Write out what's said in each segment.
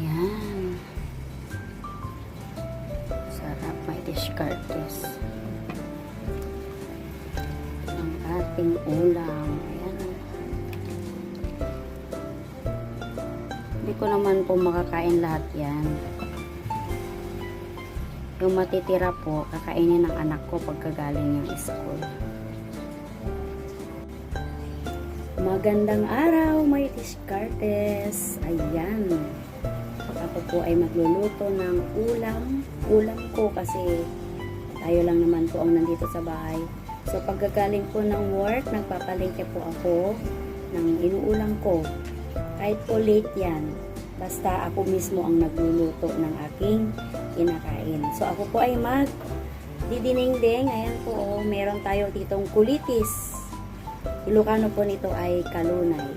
Ayan. Sarap, may discartes. Ang ating ulam. Ayan. Hindi ko naman po makakain lahat yan. Yung matitira po, kakainin ng anak ko pagkagaling ng school. Magandang araw, may discartes. Ayan. Ako po ay magluluto ng ulam. Ulam ko kasi tayo lang naman po ang nandito sa bahay. So pagkagaling po ng work, nagpapalengke po ako ng inuulam ko. Kahit po late yan, basta ako mismo ang nagluluto ng aking kinakain. So ako po ay didinengdeng. Ayan po, oh, meron tayo ditong kulitis. Ilocano po nito ay kalunay.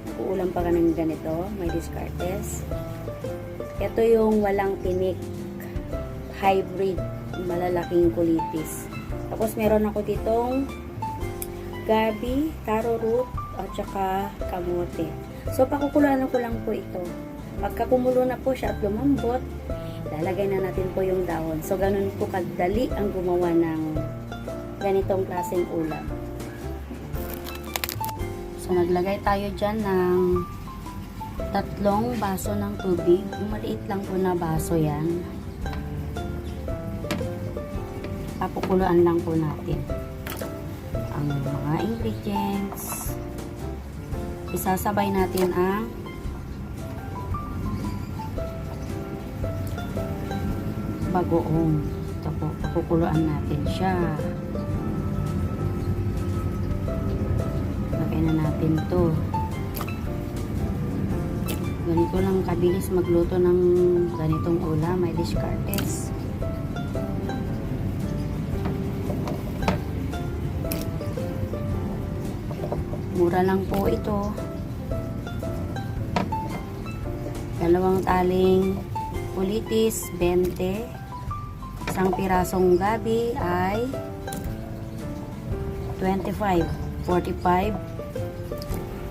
Nag-uulam pa ka ng ganito, may discartes. Ito yung walang tinik, hybrid, malalaking kulitis. Tapos meron ako ditong gabi, taro root, at saka kamote. So pakukuluan ko lang po ito. Pagka kumulo na po siya at lumambot, lalagay na natin po yung dahon. So ganun po kadali ang gumawa ng ganitong klaseng ulam. So, naglagay tayo dyan ng 3 baso ng tubig. Maliit lang po na baso yan. Papukuluan lang po natin ang mga ingredients. Isasabay natin ang bagoong. Ito po, papukuluan natin siya. Na natin to. Ganito lang kabilis magluto ng ganitong ulam, may discartes. Mura lang po ito. 2 taling kulitis, 20. Isang pirasong gabi ay 25, 45.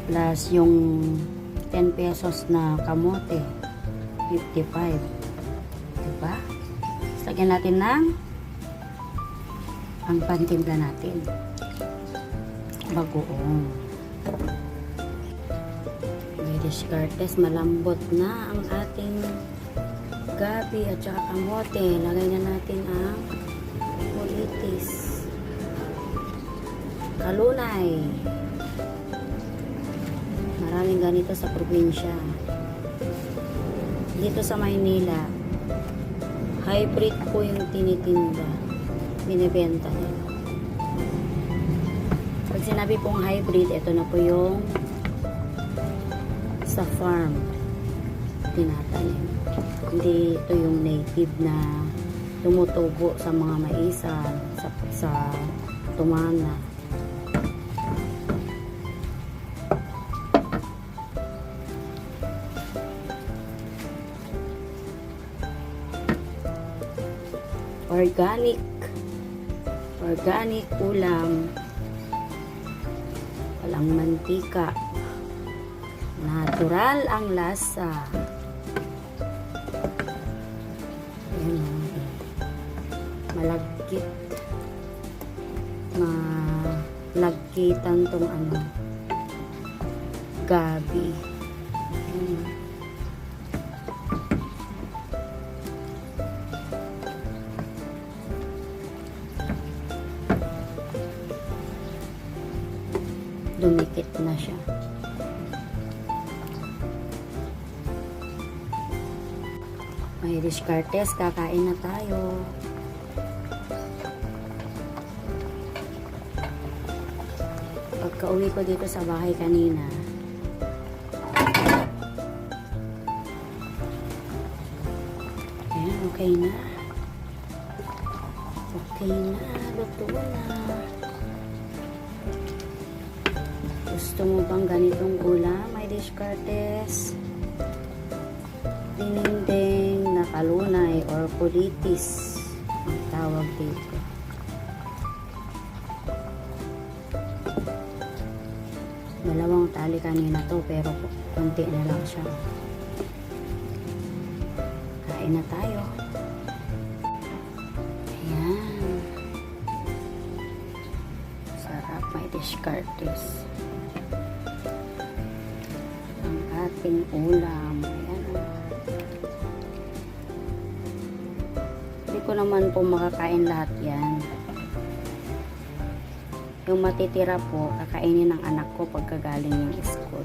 Plus yung 10 pesos na kamote, 55. Diba? Lagyan natin ng ang pantimpla natin. Bagoong. May discartes, malambot na ang ating gabi at saka kamote. Lagay na natin ang kulitis. Kalunay. Maraming ganito sa probinsya. Dito sa Maynila, hybrid po yung tinitinda. Binibenta nila. Pag sinabi pong hybrid, ito na po yung sa farm tinatanim. Hindi ito yung native na tumutubo sa mga maisan, sa tumana. Organic ulam, walang mantika, natural ang lasa. Ayan, malagkitan tong gabi. Ayan. Dumikit na siya. May discartes, kakain na tayo. Pagka-uwi ko dito sa bahay kanina, ayan, okay na. Okay na, luto na. Gusto mo bang ganitong ulam? May discartes, dininding na kalunay or kulitis ang tawag dito. Dalawang tali kanina to pero konti na lang siya. Kain na tayo. Ayan. Sarap, may discartes. Ang ating ulam. Ayan. Hindi ko naman po makakain lahat yan. Yung matitira po, kakainin ng anak ko pagkagaling yung school.